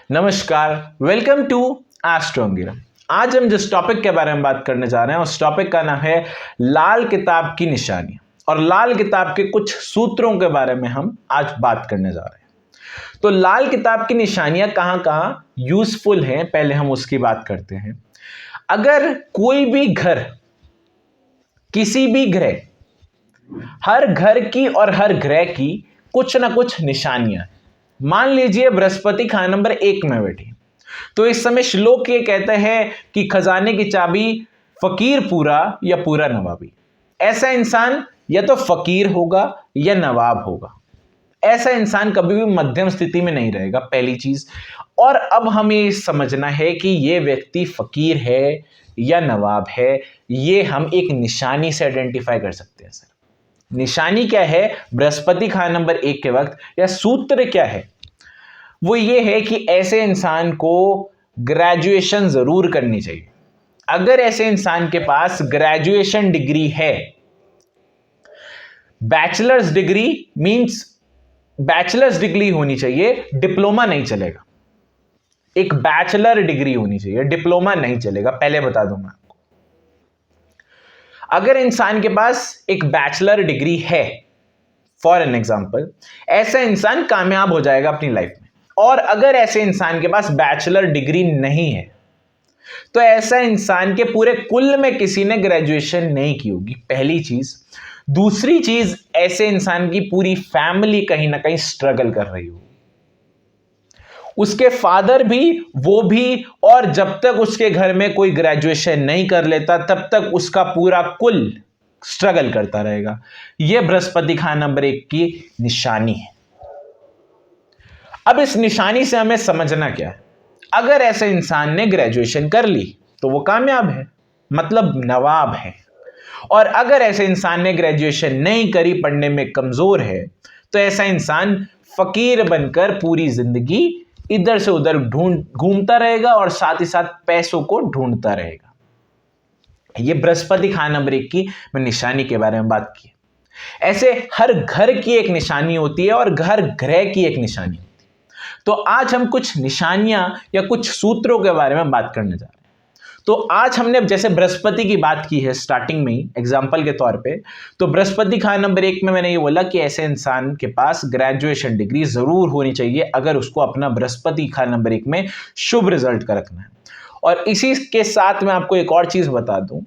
नमस्कार, welcome to एस्ट्रोंगिरा। आज हम जिस टॉपिक के बारे में बात करने जा रहे हैं उस टॉपिक का नाम है लाल किताब की निशानी और लाल किताब के कुछ सूत्रों के बारे में हम आज बात करने जा रहे हैं। तो लाल किताब की निशानियां कहां कहां यूजफुल हैं, पहले हम उसकी बात करते हैं। अगर कोई भी घर, किसी भी ग्रह, हर घर की और हर ग्रह की कुछ ना कुछ निशानियां, मान लीजिए बृहस्पति खाना नंबर 1 में बैठी, तो इस समय श्लोक ये कहते हैं कि खजाने की चाबी फकीर पूरा या पूरा नवाबी। ऐसा इंसान या तो फकीर होगा या नवाब होगा। ऐसा इंसान कभी भी मध्यम स्थिति में नहीं रहेगा, पहली चीज। और अब हमें ये समझना है कि ये व्यक्ति फकीर है या नवाब है, ये हम एक निशानी से आइडेंटिफाई कर सकते हैं। सर, निशानी क्या है बृहस्पति खाना नंबर 1 के वक्त, या सूत्र क्या है? वो ये है कि ऐसे इंसान को ग्रेजुएशन जरूर करनी चाहिए। अगर ऐसे इंसान के पास ग्रेजुएशन डिग्री है, bachelors degree means bachelors degree होनी चाहिए, डिप्लोमा नहीं चलेगा। एक बैचलर डिग्री होनी चाहिए, डिप्लोमा नहीं चलेगा, पहले बता दूं मैं आपको। अगर इंसान के पास एक बैचलर डिग्री है, फॉर एन एग्जाम्पल, ऐसा इंसान कामयाब हो जाएगा अपनी लाइफ में। और अगर ऐसे इंसान के पास बैचलर डिग्री नहीं है तो ऐसा इंसान के पूरे कुल में किसी ने ग्रेजुएशन नहीं की होगी, पहली चीज। दूसरी चीज, ऐसे इंसान की पूरी फैमिली कहीं ना कहीं स्ट्रगल कर रही होगी, उसके फादर भी, वो भी, और जब तक उसके घर में कोई ग्रेजुएशन नहीं कर लेता तब तक उसका पूरा कुल स्ट्रगल करता रहेगा। यह बृहस्पति खाना नंबर 1 की निशानी है। अब इस निशानी से हमें समझना क्या है? अगर ऐसे इंसान ने ग्रेजुएशन कर ली तो वो कामयाब है, मतलब नवाब है। और अगर ऐसे इंसान ने ग्रेजुएशन नहीं करी, पढ़ने में कमजोर है, तो ऐसा इंसान फकीर बनकर पूरी जिंदगी इधर से उधर घूमता रहेगा और साथ ही साथ पैसों को ढूंढता रहेगा। ये बृहस्पति खाना नंबर 1 की मैं निशानी के बारे में बात की। ऐसे हर घर की एक निशानी होती है और हर ग्रह की एक निशानी होती है। तो आज हम कुछ निशानियां या कुछ सूत्रों के बारे में बात करने जा रहे हैं। तो आज हमने जैसे बृहस्पति की बात की है स्टार्टिंग में ही एग्जांपल के तौर पे, तो बृहस्पति खाना नंबर 1 में मैंने ये बोला कि ऐसे इंसान के पास ग्रेजुएशन डिग्री जरूर होनी चाहिए अगर उसको अपना बृहस्पति खाना नंबर 1 में शुभ रिजल्ट का रखना है। और इसी के साथ मैं आपको एक और चीज बता दूं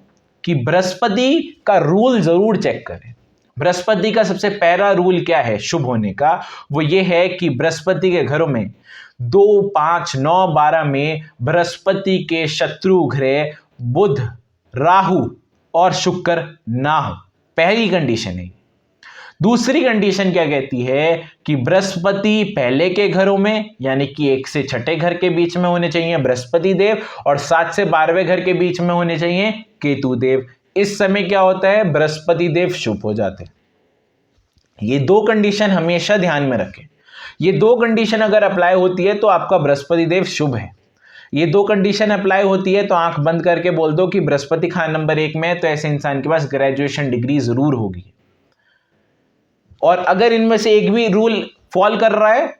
कि बृहस्पति का रूल जरूर चेक करें। बृहस्पति का सबसे पहला रूल क्या है शुभ होने का? वो ये है कि बृहस्पति के घरों में 2, 5, 9, 12 में बृहस्पति के शत्रु ग्रह बुध, राहु और शुक्र ना हो। पहली कंडीशन है। दूसरी कंडीशन क्या कहती है कि बृहस्पति पहले के घरों में, यानी कि 1 से 6ठे घर के बीच में होने चाहिए बृहस्पति देव, और 7 से 12वें घर के बीच में होने चाहिए केतु देव। इस समय क्या होता है? बृहस्पति देव शुभ हो जाते हैं। ये 2 कंडीशन हमेशा ध्यान में रखें। ये 2 कंडीशन अगर अप्लाई होती है तो आपका बृहस्पति देव शुभ है। ये 2 कंडीशन अप्लाई होती है तो आंख बंद करके बोल दो कि बृहस्पति खाना नंबर 1 में है तो ऐसे इंसान के पास ग्रेजुएशन डिग्री जरूर होगी। और अगर इनमें से एक भी रूल फॉल कर रहा है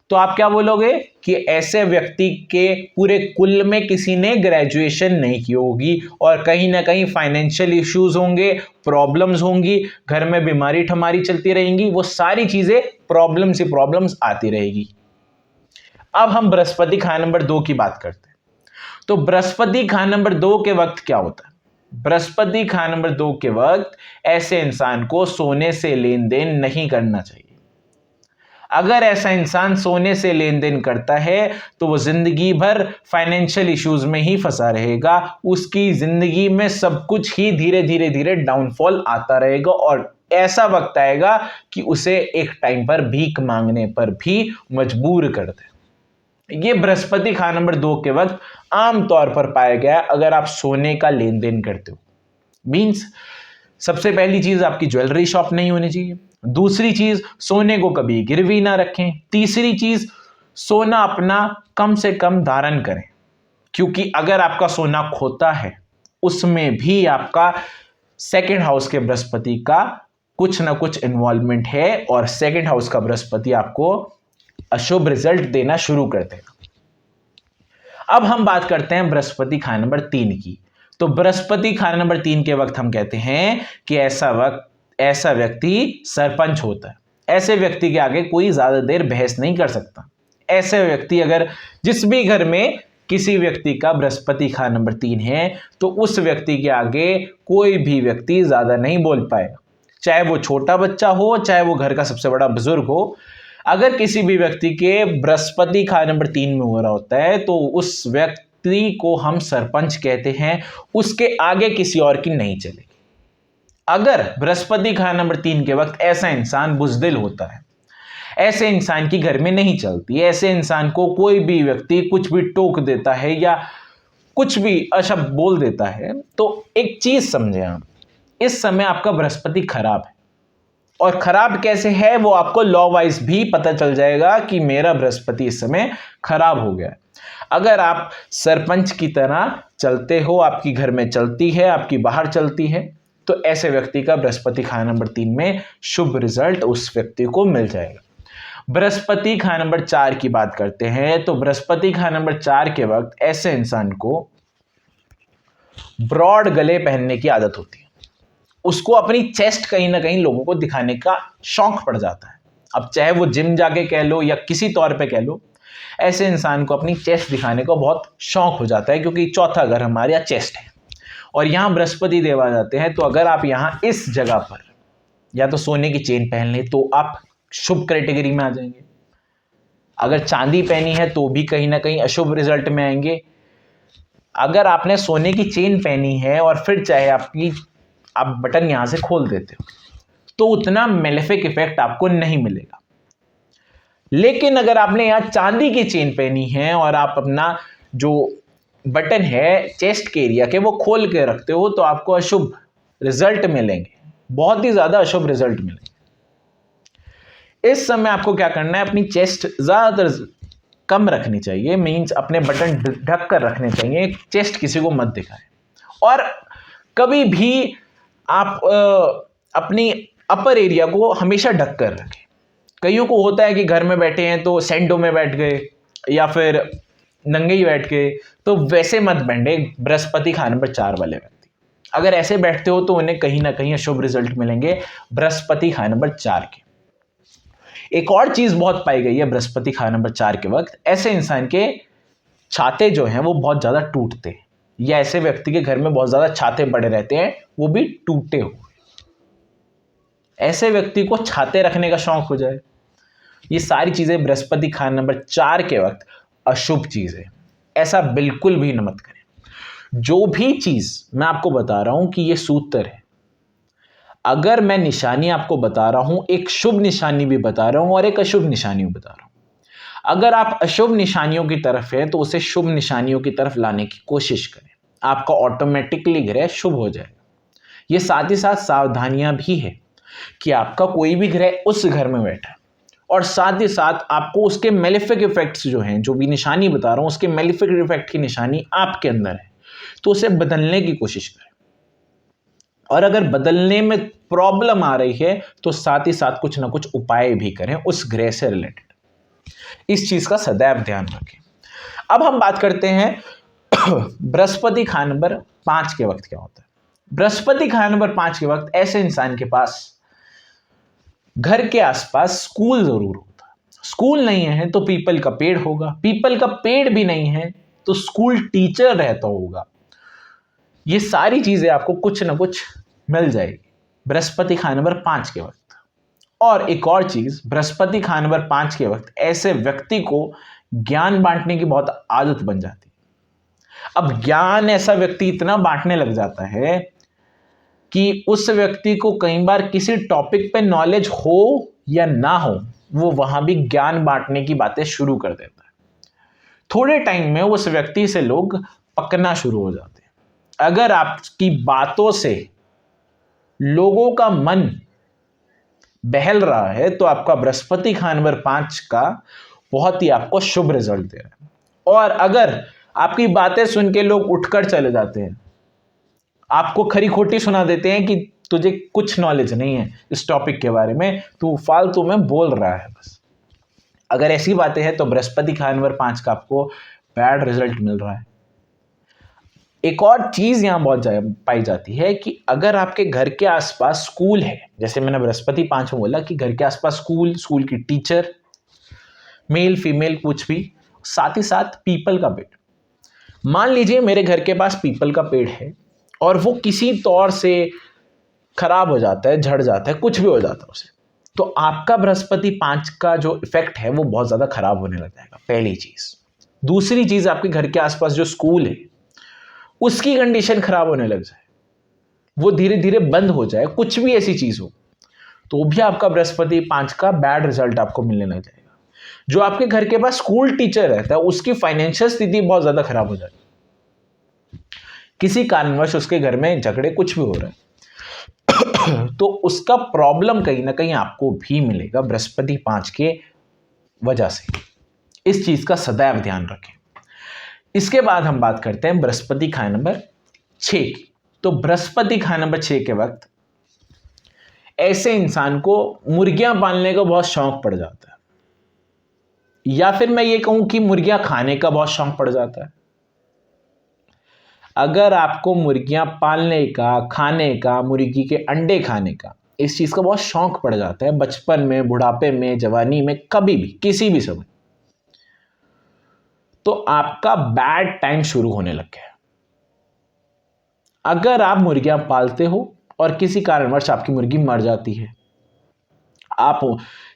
तो आप क्या बोलोगे कि ऐसे व्यक्ति के पूरे कुल में किसी ने ग्रेजुएशन नहीं की होगी और कहीं ना कहीं फाइनेंशियल इश्यूज होंगे, प्रॉब्लम्स होंगी, घर में बीमारी ठमारी चलती रहेंगी, वो सारी चीजें प्रॉब्लम्स ही प्रॉब्लम्स आती रहेगी। अब हम बृहस्पति खाना नंबर 2 की बात करते हैं। तो बृहस्पति खाना नंबर 2 के वक्त क्या होता है? बृहस्पति खाना नंबर 2 के वक्त ऐसे इंसान को सोने से लेन देन नहीं करना चाहिए। अगर ऐसा इंसान सोने से लेन देन करता है तो वो जिंदगी भर फाइनेंशियल इश्यूज में ही फंसा रहेगा। उसकी जिंदगी में सब कुछ ही धीरे धीरे धीरे डाउनफॉल आता रहेगा और ऐसा वक्त आएगा कि उसे एक टाइम पर भीख मांगने पर भी मजबूर कर दे। ये बृहस्पति खाना नंबर 2 के वक्त आमतौर पर पाया गया अगर आप सोने का लेन देन करते हो। मींस सबसे पहली चीज, आपकी ज्वेलरी शॉप नहीं होनी चाहिए। दूसरी चीज, सोने को कभी गिरवी ना रखें। तीसरी चीज, सोना अपना कम से कम धारण करें, क्योंकि अगर आपका सोना खोता है उसमें भी आपका सेकंड हाउस के बृहस्पति का कुछ ना कुछ इन्वॉल्वमेंट है और सेकंड हाउस का बृहस्पति आपको अशुभ रिजल्ट देना शुरू कर देगा। अब हम बात करते हैं बृहस्पति खाने नंबर 3 की। तो बृहस्पति खाने नंबर 3 के वक्त हम कहते हैं कि ऐसा व्यक्ति सरपंच होता है। ऐसे व्यक्ति के आगे कोई ज्यादा देर बहस नहीं कर सकता। ऐसे व्यक्ति, अगर जिस भी घर में किसी व्यक्ति का बृहस्पति खाना नंबर 3 है तो उस व्यक्ति के आगे कोई भी व्यक्ति ज्यादा नहीं बोल पाएगा, चाहे वो छोटा बच्चा हो, चाहे वो घर का सबसे बड़ा बुजुर्ग हो। अगर किसी भी व्यक्ति के बृहस्पति खाना नंबर 3 में हो रहा होता है तो उस व्यक्ति को हम सरपंच कहते हैं, उसके आगे किसी और की नहीं चलेगी। अगर बृहस्पति खाना नंबर 3 के वक्त ऐसा इंसान बुजदिल होता है, ऐसे इंसान की घर में नहीं चलती, ऐसे इंसान को कोई भी व्यक्ति कुछ भी टोक देता है या कुछ भी अशब्द बोल देता है, तो एक चीज समझे आप, इस समय आपका बृहस्पति खराब है। और खराब कैसे है वो आपको लॉ वाइज भी पता चल जाएगा कि मेरा बृहस्पति इस समय खराब हो गया है। अगर आप सरपंच की तरह चलते हो, आपकी घर में चलती है, आपकी बाहर चलती है, तो ऐसे व्यक्ति का बृहस्पति खाना नंबर 3 में शुभ रिजल्ट उस व्यक्ति को मिल जाएगा। बृहस्पति खाना नंबर 4 की बात करते हैं। तो बृहस्पति खाना नंबर 4 के वक्त ऐसे इंसान को ब्रॉड गले पहनने की आदत होती है। उसको अपनी चेस्ट कहीं ना कहीं लोगों को दिखाने का शौक पड़ जाता है। अब चाहे वो जिम जाके कह लो या किसी तौर पे कह लो, ऐसे इंसान को अपनी चेस्ट दिखाने का बहुत शौक हो जाता है, क्योंकि चौथा घर हमारे यहाँ चेस्ट है और यहाँ बृहस्पति देव आ जाते हैं। तो अगर आप यहाँ इस जगह पर या तो सोने की चेन पहन लें तो आप शुभ कैटेगरी में आ जाएंगे। अगर चांदी पहनी है तो भी कहीं ना कहीं अशुभ रिजल्ट में आएंगे। अगर आपने सोने की चेन पहनी है और फिर चाहे आप बटन यहां से खोल देते हो तो उतना मेलेफिक इफेक्ट आपको नहीं मिलेगा। लेकिन अगर आपने यहाँ चांदी की चेन पहनी है और आप अपना जो बटन है चेस्ट के एरिया के वो खोल के रखते हो तो आपको अशुभ रिजल्ट मिलेंगे, बहुत ही ज्यादा अशुभ रिजल्ट मिलेंगे। इस समय आपको क्या करना है, अपनी चेस्ट ज्यादातर कम रखनी चाहिए, मींस अपने बटन ढक कर रखने चाहिए, चेस्ट किसी को मत दिखाएं। और कभी भी आप अपनी अपर एरिया को हमेशा ढक कर रखें। कईयों को होता है कि घर में बैठे हैं तो सैंडो में बैठ गए या फिर नंगे ही बैठ गए, तो वैसे मत बैठे बृहस्पति खाना नंबर 4 वाले व्यक्ति। अगर ऐसे बैठते हो तो उन्हें कहीं ना कहीं अशुभ रिजल्ट मिलेंगे बृहस्पति खाना नंबर 4 के। एक और चीज बहुत पाई गई है बृहस्पति खाना नंबर 4 के वक्त, ऐसे इंसान के छाते जो हैं वो बहुत ज्यादा टूटते हैं, या ऐसे व्यक्ति के घर में बहुत ज्यादा छाते पड़े रहते हैं, वो भी टूटे हुए। ऐसे व्यक्ति को छाते रखने का शौक हो जाए, ये सारी चीजें बृहस्पति खाना नंबर 4 के वक्त अशुभ चीज है। ऐसा बिल्कुल भी न मत करें। जो भी चीज मैं आपको बता रहा हूं कि ये सूत्र है, अगर मैं निशानी आपको बता रहा हूं, एक शुभ निशानी भी बता रहा हूं और एक अशुभ निशानी भी बता रहा हूं, अगर आप अशुभ निशानियों की तरफ है तो उसे शुभ निशानियों की तरफ लाने की कोशिश करें, आपका ऑटोमेटिकली ग्रह शुभ हो जाएगा। ये साथ ही साथ सावधानियां भी है कि आपका कोई भी ग्रह उस घर में बैठा है और साथ ही साथ आपको उसके मेलेफिक इफेक्ट्स जो हैं, जो भी निशानी बता रहा हूं, उसके मेलेफिक इफेक्ट की निशानी आपके अंदर है, तो उसे बदलने की कोशिश करें। और अगर बदलने में प्रॉब्लम आ रही है तो साथ ही साथ कुछ ना कुछ उपाय भी करें उस ग्रह से रिलेटेड। इस चीज का सदैव ध्यान रखें। अब हम बात करते हैं बृहस्पति खाना नंबर 5 के वक्त क्या होता है। बृहस्पति खाना नंबर 5 के वक्त ऐसे इंसान के पास घर के आसपास स्कूल जरूर होता है। स्कूल नहीं है तो पीपल का पेड़ होगा, पीपल का पेड़ भी नहीं है तो स्कूल टीचर रहता होगा। ये सारी चीजें आपको कुछ ना कुछ मिल जाएगी बृहस्पति खाना नंबर 5 के वक्त। और एक और चीज, बृहस्पति खाना नंबर 5 के वक्त ऐसे व्यक्ति को ज्ञान बांटने की बहुत आदत बन जाती है। अब ज्ञान ऐसा व्यक्ति इतना बांटने लग जाता है कि उस व्यक्ति को कई बार किसी टॉपिक पे नॉलेज हो या ना हो, वो वहां भी ज्ञान बांटने की बातें शुरू कर देता है। थोड़े टाइम में उस व्यक्ति से लोग पकना शुरू हो जाते हैं। अगर आपकी बातों से लोगों का मन बहल रहा है तो आपका बृहस्पति खाना नंबर 5 का बहुत ही आपको शुभ रिजल्ट दे रहा है। और अगर आपकी बातें सुन के लोग उठकर चले जाते हैं, आपको खरी खोटी सुना देते हैं कि तुझे कुछ नॉलेज नहीं है इस टॉपिक के बारे में, तू फालतू में बोल रहा है बस, अगर ऐसी बातें हैं तो बृहस्पति खाना नंबर 5 का आपको बैड रिजल्ट मिल रहा है। एक और चीज यहां बहुत पाई जाती है कि अगर आपके घर के आसपास स्कूल है, जैसे मैंने बृहस्पति 5 में बोला कि घर के आसपास स्कूल की टीचर, मेल फीमेल कुछ भी, साथ ही साथ पीपल का पेड़। मान लीजिए मेरे घर के पास पीपल का पेड़ है और वो किसी तौर से खराब हो जाता है, झड़ जाता है, कुछ भी हो जाता है उसे, तो आपका बृहस्पति 5 का जो इफेक्ट है वो बहुत ज्यादा खराब होने लग जाएगा, पहली चीज। दूसरी चीज, आपके घर के आसपास जो स्कूल है उसकी कंडीशन खराब होने लग जाए, वो धीरे धीरे बंद हो जाए, कुछ भी ऐसी चीज हो, तो भी आपका बृहस्पति 5 का बैड रिजल्ट आपको मिलने लग जाएगा। जो आपके घर के पास स्कूल टीचर रहता है उसकी फाइनेंशियल स्थिति बहुत ज्यादा खराब हो जाती है, किसी कारणवश उसके घर में झगड़े कुछ भी हो रहा है तो उसका प्रॉब्लम कहीं ना कहीं आपको भी मिलेगा बृहस्पति 5 के वजह से। इस चीज का सदैव ध्यान रखें। इसके बाद हम बात करते हैं बृहस्पति खाने नंबर 6 की। तो बृहस्पति खाने नंबर 6 के वक्त ऐसे इंसान को मुर्गियां पालने का बहुत शौक पड़ जाता है, या फिर मैं ये कहूं कि मुर्गियां खाने का बहुत शौक पड़ जाता है। अगर आपको मुर्गियां पालने का, खाने का, मुर्गी के अंडे खाने का, इस चीज का बहुत शौक पड़ जाता है बचपन में, बुढ़ापे में, जवानी में, कभी भी, किसी भी समय, तो आपका बैड टाइम शुरू होने लग गया। अगर आप मुर्गियां पालते हो और किसी कारणवश आपकी मुर्गी मर जाती है, आप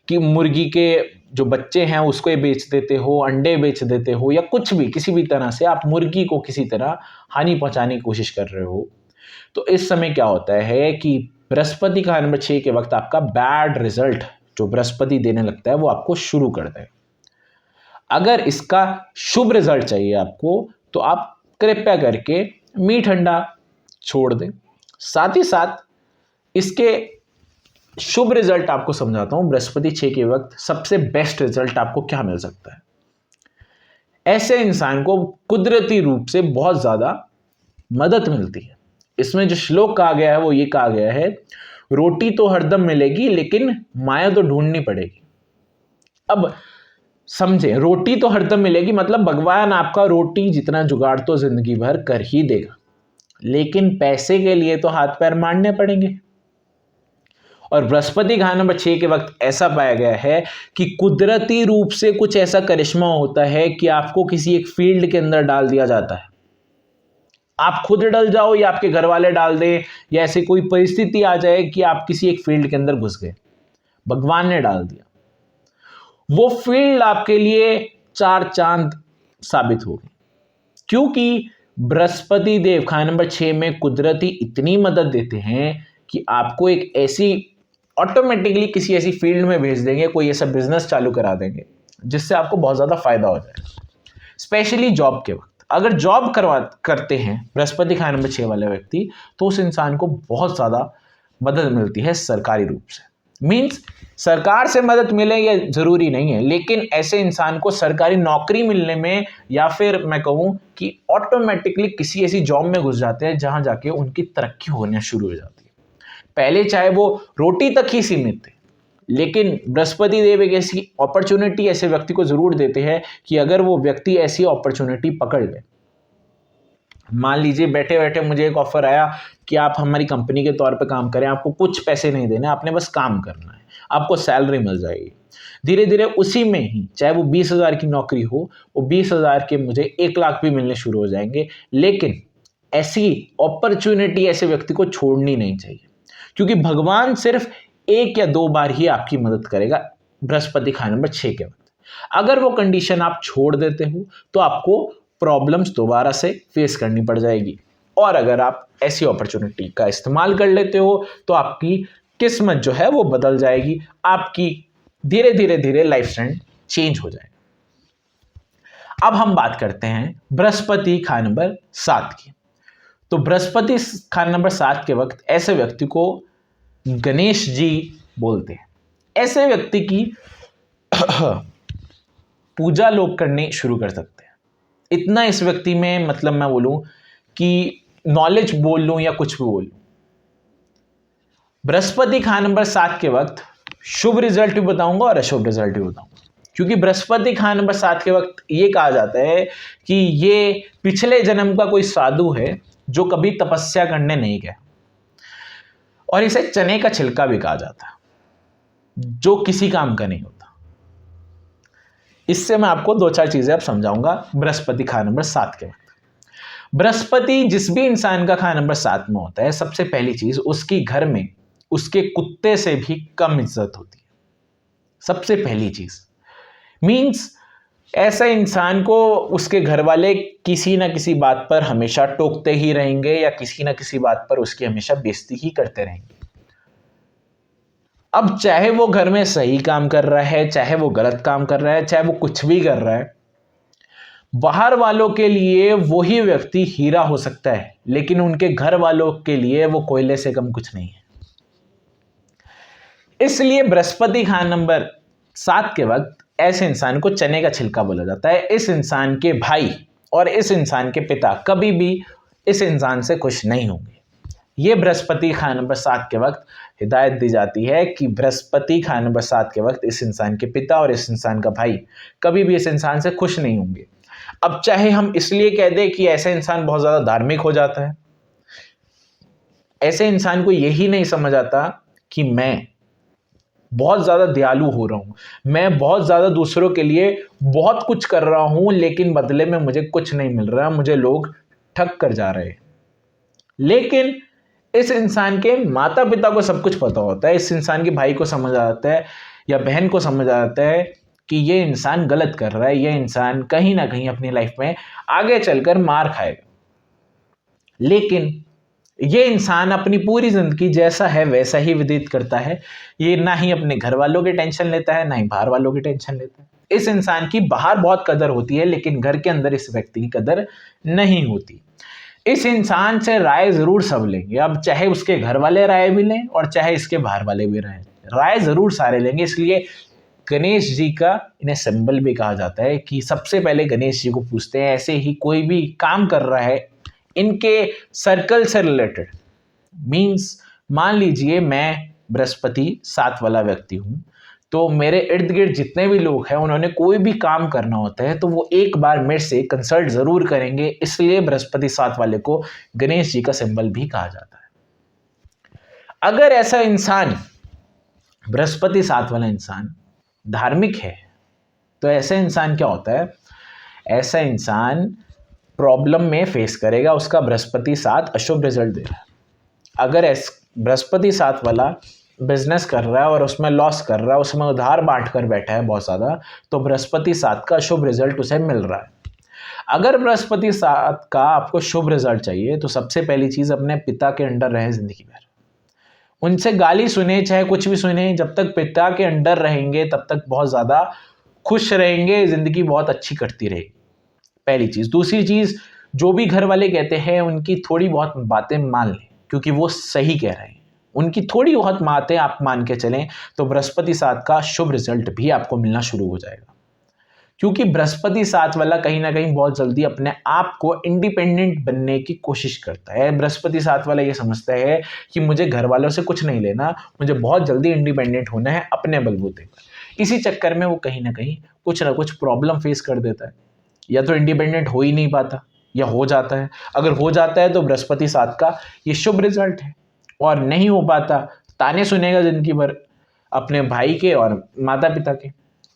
कि मुर्गी के जो बच्चे हैं उसको ये बेच देते हो, अंडे बेच देते हो, या कुछ भी, किसी भी तरह से आप मुर्गी को किसी तरह हानि पहुंचाने की कोशिश कर रहे हो, तो इस समय क्या होता है कि बृहस्पति का नंबर 6 के वक्त आपका बैड रिजल्ट जो बृहस्पति देने लगता है वो आपको शुरू कर देगा। अगर इसका शुभ रिजल्ट चाहिए आपको तो आप कृपया करके मीठ अंडा छोड़ दें। साथ ही साथ इसके शुभ रिजल्ट आपको समझाता हूं, बृहस्पति 6 के वक्त सबसे बेस्ट रिजल्ट आपको क्या मिल सकता है। ऐसे इंसान को कुदरती रूप से बहुत ज्यादा मदद मिलती है। इसमें जो श्लोक कहा गया है वो ये कहा गया है, रोटी तो हरदम मिलेगी लेकिन माया तो ढूंढनी पड़ेगी। अब समझे, रोटी तो हरदम मिलेगी मतलब भगवान आपका रोटी जितना जुगाड़ तो जिंदगी भर कर ही देगा, लेकिन पैसे के लिए तो हाथ पैर मारने पड़ेंगे। और बृहस्पति घात नंबर 6 के वक्त ऐसा पाया गया है कि कुदरती रूप से कुछ ऐसा करिश्मा होता है कि आपको किसी एक फील्ड के अंदर डाल दिया जाता है। आप खुद डल जाओ या आपके घर वाले डाल दें, या ऐसी कोई परिस्थिति आ जाए कि आप किसी एक फील्ड के अंदर घुस गए, भगवान ने डाल दिया, वो फील्ड आपके लिए 4 चांद साबित होगी। क्योंकि बृहस्पति देव खाने नंबर 6 में कुदरती इतनी मदद देते हैं कि आपको एक ऐसी ऑटोमेटिकली किसी ऐसी फील्ड में भेज देंगे, कोई ऐसा बिजनेस चालू करा देंगे जिससे आपको बहुत ज्यादा फायदा हो जाएगा। स्पेशली जॉब के वक्त अगर जॉब करते हैं बृहस्पति खाने नंबर 6 वाले व्यक्ति, तो उस इंसान को बहुत ज्यादा मदद मिलती है सरकारी रूप से। मीन्स सरकार से मदद मिले ये जरूरी नहीं है, लेकिन ऐसे इंसान को सरकारी नौकरी मिलने में, या फिर मैं कहूं कि ऑटोमेटिकली किसी ऐसी जॉब में घुस जाते हैं जहां जाके उनकी तरक्की होने शुरू हो जाती है। पहले चाहे वो रोटी तक ही सीमित थे, लेकिन बृहस्पति देव एक ऐसी अपॉर्चुनिटी ऐसे व्यक्ति को जरूर देते हैं कि अगर वो व्यक्ति ऐसी अपॉर्चुनिटी पकड़ ले, मान लीजिए बैठे बैठे मुझे एक ऑफर आया कि आप हमारी कंपनी के तौर पे काम करें, आपको कुछ पैसे नहीं देने, आपने बस काम करना है, आपको सैलरी मिल जाएगी। धीरे धीरे उसी में ही, चाहे वो 20,000 की नौकरी हो, वो 20,000 के मुझे 1 लाख भी मिलने शुरू हो जाएंगे। लेकिन ऐसी अपॉर्चुनिटी ऐसे व्यक्ति को छोड़नी नहीं चाहिए, क्योंकि भगवान सिर्फ 1 या 2 बार ही आपकी मदद करेगा बृहस्पति खाने नंबर 6 के वक्त। अगर वो कंडीशन आप छोड़ देते हो तो आपको प्रॉब्लम्स दोबारा से फेस करनी पड़ जाएगी, और अगर आप ऐसी अपॉर्चुनिटी का इस्तेमाल कर लेते हो तो आपकी किस्मत जो है वो बदल जाएगी, आपकी धीरे धीरे धीरे लाइफ स्टाइल चेंज हो जाएगा। अब हम बात करते हैं बृहस्पति खाने नंबर 7 की। तो बृहस्पति खाने नंबर 7 के वक्त ऐसे व्यक्ति को गणेश जी बोलते हैं। ऐसे व्यक्ति की पूजा लोग करने शुरू कर सकते हैं। इतना इस व्यक्ति में, मतलब मैं बोलूं कि नॉलेज बोल लूं या कुछ भी बोल लूं, बृहस्पति खाने नंबर 7 के वक्त शुभ रिजल्ट भी बताऊंगा और अशुभ रिजल्ट भी बताऊंगा। क्योंकि बृहस्पति खा नंबर 7 के वक्त ये कहा जाता है कि ये पिछले जन्म का कोई साधु है जो कभी तपस्या करने नहीं गया, और इसे चने का छिलका भी कहा जाता है जो किसी काम का नहीं होता। इससे मैं आपको 2-4 चीजें अब समझाऊंगा बृहस्पति खा नंबर 7 के वक्त। बृहस्पति जिस भी इंसान का खा नंबर 7 में होता है, सबसे पहली चीज उसकी घर में उसके कुत्ते से भी कम इज्जत होती है। सबसे पहली चीज मीन्स ऐसा इंसान को उसके घर वाले किसी ना किसी बात पर हमेशा टोकते ही रहेंगे या किसी ना किसी बात पर उसकी हमेशा बेइज्जती ही करते रहेंगे। अब चाहे वो घर में सही काम कर रहा है, चाहे वो गलत काम कर रहा है, चाहे वो कुछ भी कर रहा है, बाहर वालों के लिए वही व्यक्ति हीरा हो सकता है, लेकिन उनके घर वालों के लिए वो कोयले से कम कुछ नहीं है। इसलिए बृहस्पति खा नंबर 7 के वक्त ऐसे इंसान को चने का छिलका बोला जाता है। इस इंसान के भाई और इस इंसान के पिता कभी भी इस इंसान से खुश नहीं होंगे। ये बृहस्पति खा नंबर 7 के वक्त हिदायत दी जाती है कि बृहस्पति खा नंबर 7 के वक्त इस इंसान के पिता और इस इंसान का भाई कभी भी इस इंसान से खुश नहीं होंगे। अब चाहे हम इसलिए कह दें कि ऐसा इंसान बहुत ज्यादा धार्मिक हो जाता है, ऐसे इंसान को यही नहीं समझ आता कि मैं बहुत ज्यादा दयालु हो रहा हूं, मैं बहुत ज्यादा दूसरों के लिए बहुत कुछ कर रहा हूं, लेकिन बदले में मुझे कुछ नहीं मिल रहा, मुझे लोग ठग कर जा रहे हैं। लेकिन इस इंसान के माता पिता को सब कुछ पता होता है, इस इंसान के भाई को समझ आता है या बहन को समझ आता है कि ये इंसान गलत कर रहा है, ये इंसान कहीं ना कहीं अपनी लाइफ में आगे चलकर मार खाएगा। लेकिन ये इंसान अपनी पूरी जिंदगी जैसा है वैसा ही व्यतीत करता है। ये ना ही अपने घर वालों की टेंशन लेता है, ना ही बाहर वालों की टेंशन लेता है। इस इंसान की बाहर बहुत कदर होती है, लेकिन घर के अंदर इस व्यक्ति की कदर नहीं होती। इस इंसान से राय जरूर सब लेंगे, अब चाहे उसके घर वाले राय भी लें और चाहे इसके बाहर वाले भी राय जरूर सारे लेंगे। इसलिए गणेश जी का इन्हें सिंबल भी कहा जाता है कि सबसे पहले गणेश जी को पूछते हैं। ऐसे ही कोई भी काम कर रहा है इनके सर्कल से रिलेटेड, मीन्स मान लीजिए मैं बृहस्पति 7 वाला व्यक्ति हूं, तो मेरे इर्द गिर्द जितने भी लोग हैं उन्होंने कोई भी काम करना होता है तो वो एक बार मेरे से कंसल्ट जरूर करेंगे। इसलिए बृहस्पति 7 वाले को गणेश जी का सिंबल भी कहा जाता है। अगर ऐसा इंसान बृहस्पति 7 वाला इंसान धार्मिक है तो ऐसा इंसान क्या होता है, ऐसा इंसान प्रॉब्लम में फेस करेगा, उसका बृहस्पति 7 अशुभ रिजल्ट दे रहा है। अगर बृहस्पति 7 वाला बिजनेस कर रहा है और उसमें लॉस कर रहा है, उसमें उधार बांट कर बैठा है बहुत ज़्यादा, तो बृहस्पति 7 का शुभ रिजल्ट उसे मिल रहा है। अगर बृहस्पति 7 का आपको शुभ रिजल्ट चाहिए तो सबसे पहली चीज़ अपने पिता के अंडर रहे जिंदगी भर, उनसे गाली सुने चाहे कुछ भी सुने, जब तक पिता के अंडर रहेंगे तब तक बहुत ज़्यादा खुश रहेंगे, ज़िंदगी बहुत अच्छी कटती रहेगी। पहली चीज़। दूसरी चीज़, जो भी घर वाले कहते हैं उनकी थोड़ी बहुत बातें मान लें, क्योंकि वो सही कह रहे हैं। उनकी थोड़ी बहुत बातें आप मान के चलें तो बृहस्पति 7 का शुभ रिजल्ट भी आपको मिलना शुरू हो जाएगा। क्योंकि बृहस्पति 7 वाला कहीं ना कहीं बहुत जल्दी अपने आप को इंडिपेंडेंट बनने की कोशिश करता है। बृहस्पति 7 वाला ये समझता है कि मुझे घर वालों से कुछ नहीं लेना, मुझे बहुत जल्दी इंडिपेंडेंट होना है अपने बलबूते पर। इसी चक्कर में वो कहीं ना कुछ प्रॉब्लम फेस कर देता है, या तो इंडिपेंडेंट हो ही नहीं पाता या हो जाता है। अगर हो जाता है तो बृहस्पति 7 का ये शुभ रिजल्ट है, और नहीं हो पाता ताने सुनेगा जिंदगी भर अपने भाई के और माता पिता के,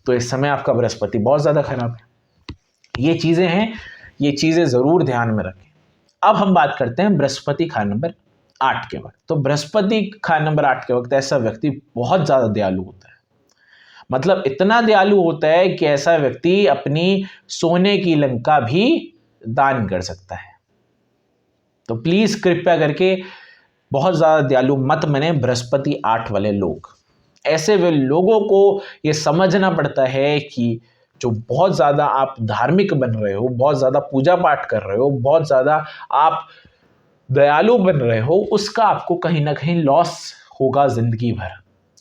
तो इस समय आपका बृहस्पति बहुत ज़्यादा खराब है। ये चीज़ें हैं, ये चीज़ें ज़रूर ध्यान में रखें। अब हम बात करते हैं बृहस्पति खा नंबर 8 के वक्त। तो बृहस्पति खा नंबर 8 के वक्त ऐसा व्यक्ति बहुत ज़्यादा दयालु होता है, मतलब इतना दयालु होता है कि ऐसा व्यक्ति अपनी सोने की लंका भी दान कर सकता है। तो प्लीज़ कृपया करके बहुत ज़्यादा दयालु मत बने बृहस्पति 8 वाले लोग। ऐसे वे लोगों को ये समझना पड़ता है कि जो बहुत ज़्यादा आप धार्मिक बन रहे हो, बहुत ज़्यादा पूजा पाठ कर रहे हो, बहुत ज़्यादा आप दयालु बन रहे हो, उसका आपको कहीं ना कहीं लॉस होगा ज़िंदगी भर।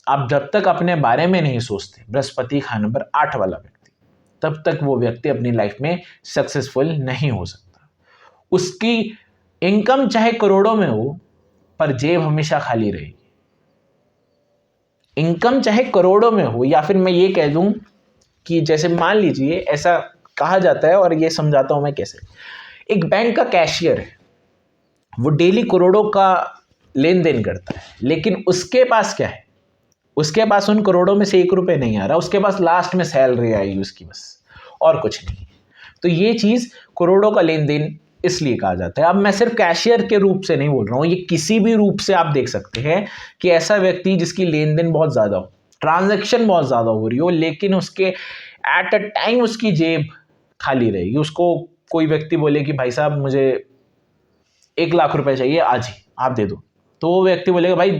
आप जब तक अपने बारे में नहीं सोचते, बृहस्पति खा नंबर 8 वाला व्यक्ति, तब तक वो व्यक्ति अपनी लाइफ में सक्सेसफुल नहीं हो सकता। उसकी इनकम चाहे करोड़ों में हो, पर जेब हमेशा खाली रहेगी। इनकम चाहे करोड़ों में हो, या फिर मैं ये कह दूं कि जैसे मान लीजिए ऐसा कहा जाता है, और ये समझाता हूं मैं कैसे। एक बैंक का कैशियर है, वो डेली करोड़ों का लेन देन करता है, लेकिन उसके पास क्या है, उसके पास उन करोड़ों में से 1 रुपए नहीं आ रहा, उसके पास लास्ट में सैलरी आएगी उसकी बस, और कुछ नहीं। तो ये चीज करोड़ों का लेन देन इसलिए कहा जाता है। अब मैं सिर्फ कैशियर के रूप से नहीं बोल रहा हूं, ये किसी भी रूप से आप देख सकते हैं कि ऐसा व्यक्ति जिसकी लेन देन बहुत ज्यादा हो, ट्रांजैक्शन बहुत ज्यादा हो रही हो, लेकिन उसके एट अ टाइम उसकी जेब खाली रहेगी। उसको कोई व्यक्ति बोले कि भाई साहब मुझे 1 लाख रुपए चाहिए आज ही, आप दे दो, तो वो व्यक्ति बोलेगा भाई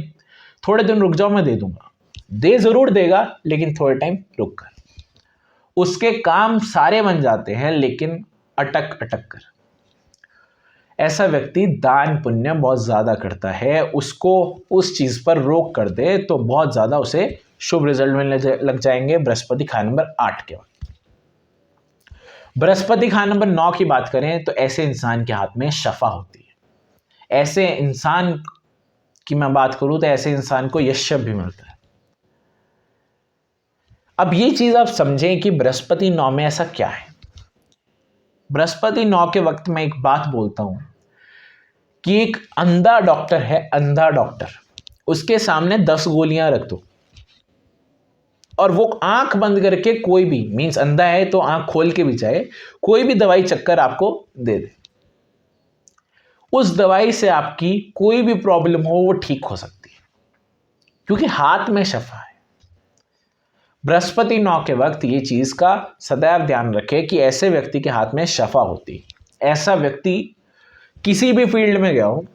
थोड़े दिन रुक जाओ मैं दे दूंगा। दे जरूर देगा, लेकिन थोड़े टाइम रुक कर। उसके काम सारे बन जाते हैं, लेकिन अटक अटक कर। ऐसा व्यक्ति दान पुण्य बहुत ज्यादा करता है, उसको उस चीज पर रोक कर दे तो बहुत ज्यादा उसे शुभ रिजल्ट मिलने लग जाएंगे। बृहस्पति खाने नंबर 8 के वक्त। बृहस्पति खाने नंबर 9 की बात करें तो ऐसे इंसान के हाथ में शफा होती है। ऐसे इंसान की मैं बात करूं तो ऐसे इंसान को यश भी मिलता है। अब ये चीज आप समझें कि बृहस्पति 9 में ऐसा क्या है। बृहस्पति 9 के वक्त मैं एक बात बोलता हूं कि एक अंधा डॉक्टर है, अंधा डॉक्टर, उसके सामने 10 गोलियां रख दो और वो आंख बंद करके कोई भी, मींस अंधा है तो आंख खोल के भी चाहे कोई भी दवाई चक्कर आपको दे दे, उस दवाई से आपकी कोई भी प्रॉब्लम हो वो ठीक हो सकती है, क्योंकि हाथ में शफा है। बृहस्पति 9 के वक्त ये चीज का सदैव ध्यान रखे कि ऐसे व्यक्ति के हाथ में शफा होती है। ऐसा व्यक्ति किसी भी फील्ड में गया हो,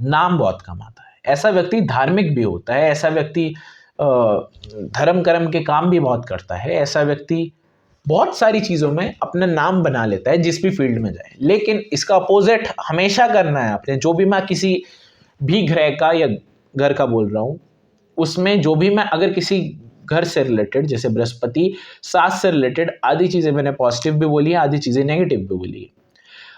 नाम बहुत कमाता है। ऐसा व्यक्ति धार्मिक भी होता है। ऐसा व्यक्ति धर्म कर्म के काम भी बहुत करता है। ऐसा व्यक्ति बहुत सारी चीज़ों में अपना नाम बना लेता है जिस भी फील्ड में जाए। लेकिन इसका अपोजिट हमेशा करना है आपने। जो भी मैं किसी भी ग्रह का या घर का बोल रहा हूँ, उसमें जो भी मैं अगर किसी घर से रिलेटेड, जैसे बृहस्पति 7 से रिलेटेड आधी चीज़ें मैंने पॉजिटिव भी बोली है, आधी चीज़ें नेगेटिव भी बोली है।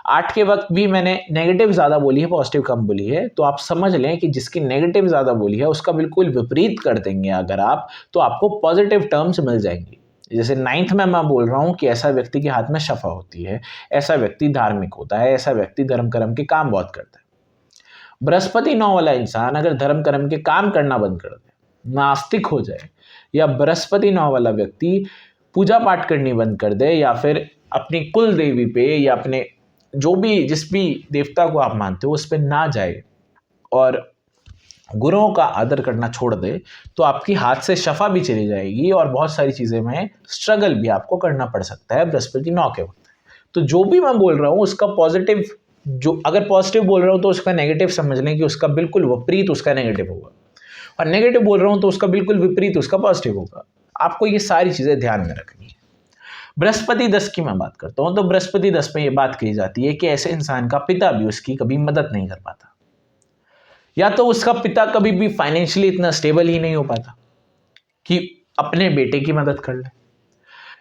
8 के वक्त भी मैंने नेगेटिव ज़्यादा बोली है, पॉजिटिव कम बोली है। तो आप समझ लें कि जिसकी नेगेटिव ज़्यादा बोली है उसका बिल्कुल विपरीत कर देंगे अगर आप, तो आपको पॉजिटिव टर्म्स मिल जाएंगी। जैसे 9th में मैं बोल रहा हूँ कि ऐसा व्यक्ति के हाथ में शफा होती है, ऐसा व्यक्ति धार्मिक होता है, ऐसा व्यक्ति धर्म कर्म के काम बहुत करता है। बृहस्पति 9 वाला इंसान अगर धर्म कर्म के काम करना बंद कर दे, नास्तिक हो जाए, या बृहस्पति 9 वाला व्यक्ति पूजा पाठ करनी बंद कर दे, या फिर अपनी कुल देवी पे या अपने जो भी जिस भी देवता को आप मानते हो उस पर ना जाए और गुरुओं का आदर करना छोड़ दे, तो आपकी हाथ से शफा भी चली जाएगी और बहुत सारी चीज़ें में स्ट्रगल भी आपको करना पड़ सकता है बृहस्पति 9 के वक्त। तो जो भी मैं बोल रहा हूँ उसका पॉजिटिव, जो अगर पॉजिटिव बोल रहा हूँ तो उसका नेगेटिव समझ लें कि उसका बिल्कुल विपरीत उसका नेगेटिव होगा, और नेगेटिव बोल रहा हूँ तो उसका बिल्कुल विपरीत उसका पॉजिटिव होगा। आपको ये सारी चीज़ें ध्यान में रखनी है। बृहस्पति 10 की मैं बात करता हूँ तो बृहस्पति 10 में ये बात कही जाती है कि ऐसे इंसान का पिता भी उसकी कभी मदद नहीं कर पाता, या तो उसका पिता कभी भी फाइनेंशियली इतना स्टेबल ही नहीं हो पाता कि अपने बेटे की मदद कर ले,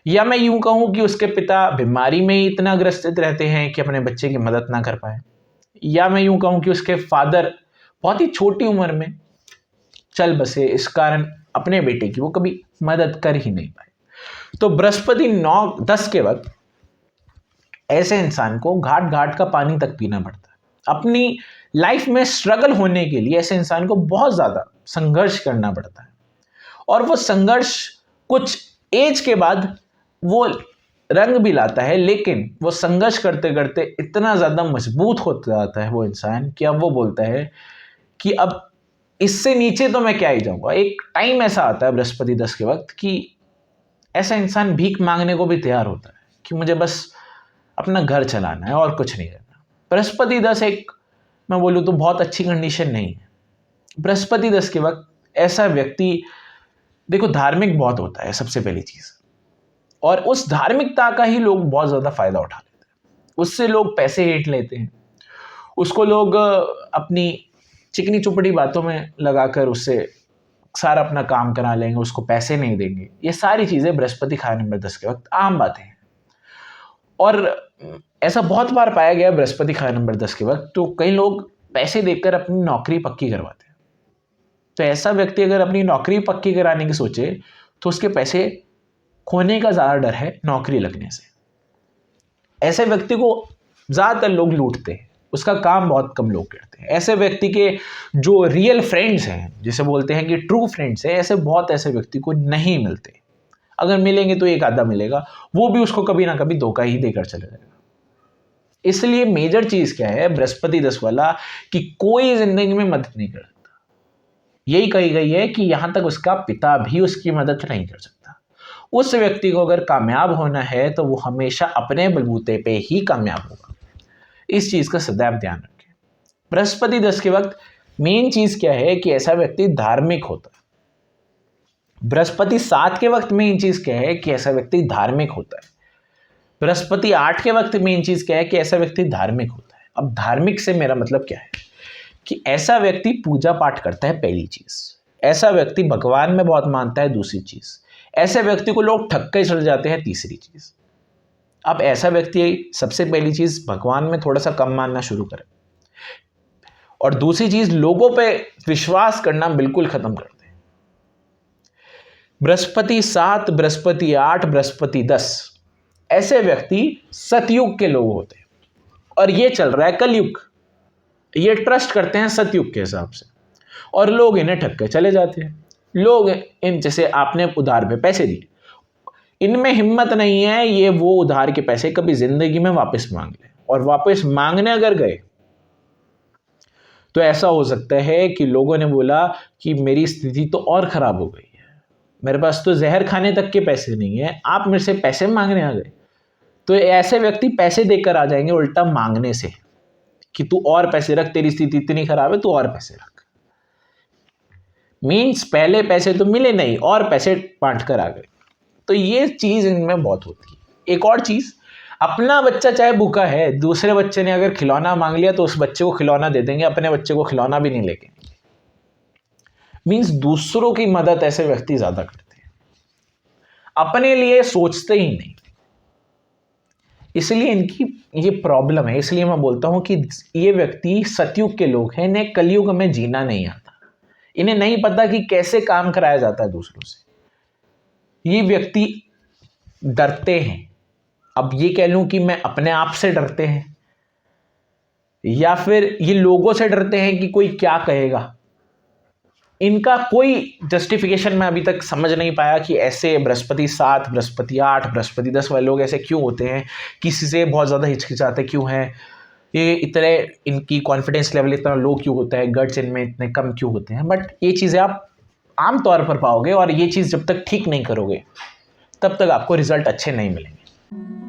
या मैं यूं कहूं कि उसके पिता बीमारी में ही इतना ग्रसित रहते हैं कि अपने बच्चे की मदद ना कर पाए, या मैं यूं कहूं कि उसके फादर बहुत ही छोटी उम्र में चल बसे, इस कारण अपने बेटे की वो कभी मदद कर ही नहीं पाए। तो बृहस्पति 9-10 के वक्त ऐसे इंसान को घाट घाट का पानी तक पीना पड़ता है। अपनी लाइफ में स्ट्रगल होने के लिए ऐसे इंसान को बहुत ज़्यादा संघर्ष करना पड़ता है, और वो संघर्ष कुछ एज के बाद वो रंग भी लाता है, लेकिन वो संघर्ष करते करते इतना ज़्यादा मजबूत होता जाता है वो इंसान कि अब वो बोलता है कि अब इससे नीचे तो मैं क्या ही जाऊँगा। एक टाइम ऐसा आता है बृहस्पति 10 के वक्त कि ऐसा इंसान भीख मांगने को भी तैयार होता है कि मुझे बस अपना घर चलाना है और कुछ नहीं करना। बृहस्पति 10 एक, मैं बोलूँ तो बहुत अच्छी कंडीशन नहीं है। बृहस्पति 10 के वक्त ऐसा व्यक्ति, देखो धार्मिक बहुत होता है सबसे पहली चीज़, और उस धार्मिकता का ही लोग बहुत ज़्यादा फायदा उठा लेते हैं। उससे लोग पैसे हेट लेते हैं, उसको लोग अपनी चिकनी चुपड़ी बातों में लगाकर उससे सारा अपना काम करा लेंगे, उसको पैसे नहीं देंगे। ये सारी चीज़ें बृहस्पति खाने नंबर 10 के वक्त आम बातें हैं, और ऐसा बहुत बार पाया गया बृहस्पति खाने नंबर 10 के वक्त। तो कई लोग पैसे देकर अपनी नौकरी पक्की करवाते हैं। तो ऐसा व्यक्ति अगर अपनी नौकरी पक्की कराने की सोचे तो उसके पैसे खोने का ज़्यादा डर है नौकरी लगने से। ऐसे व्यक्ति को ज़्यादातर लोग लूटते हैं, उसका काम बहुत कम लोग करते हैं। ऐसे व्यक्ति के जो रियल फ्रेंड्स हैं, जिसे बोलते हैं कि ट्रू फ्रेंड्स हैं, ऐसे बहुत ऐसे व्यक्ति को नहीं मिलते। अगर मिलेंगे तो एक आधा मिलेगा, वो भी उसको कभी ना कभी धोखा ही देकर चले जाएगा। इसलिए मेजर चीज़ क्या है बृहस्पति 10 वाला, कि कोई जिंदगी में मदद नहीं कर सकता। यही कही गई है कि यहां तक उसका पिता भी उसकी मदद नहीं कर सकता। उस व्यक्ति को अगर कामयाब होना है तो वो हमेशा अपने बलबूते पे ही कामयाब होगा। इस चीज का सदैव ध्यान रखें। बृहस्पति 10 के वक्त मेन चीज क्या है कि ऐसा व्यक्ति धार्मिक होता है। बृहस्पति 7 के वक्त मेन चीज क्या है कि ऐसा व्यक्ति धार्मिक होता है। बृहस्पति 8 के वक्त मेन चीज क्या है कि ऐसा व्यक्ति धार्मिक होता है। अब धार्मिक से मेरा मतलब क्या है कि ऐसा व्यक्ति पूजा पाठ करता है, पहली चीज। ऐसा व्यक्ति भगवान में बहुत मानता है, दूसरी चीज। ऐसे व्यक्ति को लोग ठग के चढ़ जाते हैं, तीसरी चीज। अब ऐसा व्यक्ति सबसे पहली चीज भगवान में थोड़ा सा कम मानना शुरू करे, और दूसरी चीज लोगों पे विश्वास करना बिल्कुल खत्म कर दे। बृहस्पति 7, बृहस्पति 8, बृहस्पति 10 ऐसे व्यक्ति सतयुग के लोग होते हैं, और ये चल रहा है कलयुग। ये ट्रस्ट करते हैं सतयुग के हिसाब से, और लोग इन्हें ठग के चले जाते हैं। लोग इन, जैसे आपने उधार पे पैसे दिए, इनमें हिम्मत नहीं है ये वो उधार के पैसे कभी जिंदगी में वापस मांग ले, और वापस मांगने अगर गए तो ऐसा हो सकता है कि लोगों ने बोला कि मेरी स्थिति तो और खराब हो गई है, मेरे पास तो जहर खाने तक के पैसे नहीं है, आप मेरे से पैसे मांगने आ गए। तो ऐसे व्यक्ति पैसे देकर आ जाएंगे उल्टा मांगने से, कि तू और पैसे रख, तेरी स्थिति इतनी खराब है, तू और पैसे रख। मीन्स पहले पैसे तो मिले नहीं और पैसे बांट कर आ गए। तो ये चीज इनमें बहुत होती है। एक और चीज, अपना बच्चा चाहे भूखा है, दूसरे बच्चे ने अगर खिलौना मांग लिया तो उस बच्चे को खिलौना दे देंगे, अपने बच्चे को खिलौना भी नहीं लेके। मीन्स दूसरों की मदद ऐसे व्यक्ति ज्यादा करते हैं, अपने लिए सोचते ही नहीं। इसलिए इनकी ये प्रॉब्लम है। इसलिए मैं बोलता हूं कि ये व्यक्ति सतयुग के लोग हैं, इन्हें कलयुग में जीना नहीं आता। इन्हें नहीं पता कि कैसे काम कराया जाता है दूसरों से। ये व्यक्ति डरते हैं। अब ये कह लूं कि मैं अपने आप से डरते हैं, या फिर ये लोगों से डरते हैं कि कोई क्या कहेगा। इनका कोई जस्टिफिकेशन मैं अभी तक समझ नहीं पाया कि ऐसे बृहस्पति 7, बृहस्पति 8, बृहस्पति 10 वाले लोग ऐसे क्यों होते हैं, किसी से बहुत ज़्यादा हिचकिचाते क्यों हैं, ये इतने इनकी कॉन्फिडेंस लेवल इतना लो क्यों होता है, गट्स इनमें इतने कम क्यों होते हैं। बट ये चीज़ें आप आम तौर पर पाओगे, और ये चीज़ जब तक ठीक नहीं करोगे तब तक आपको रिजल्ट अच्छे नहीं मिलेंगे।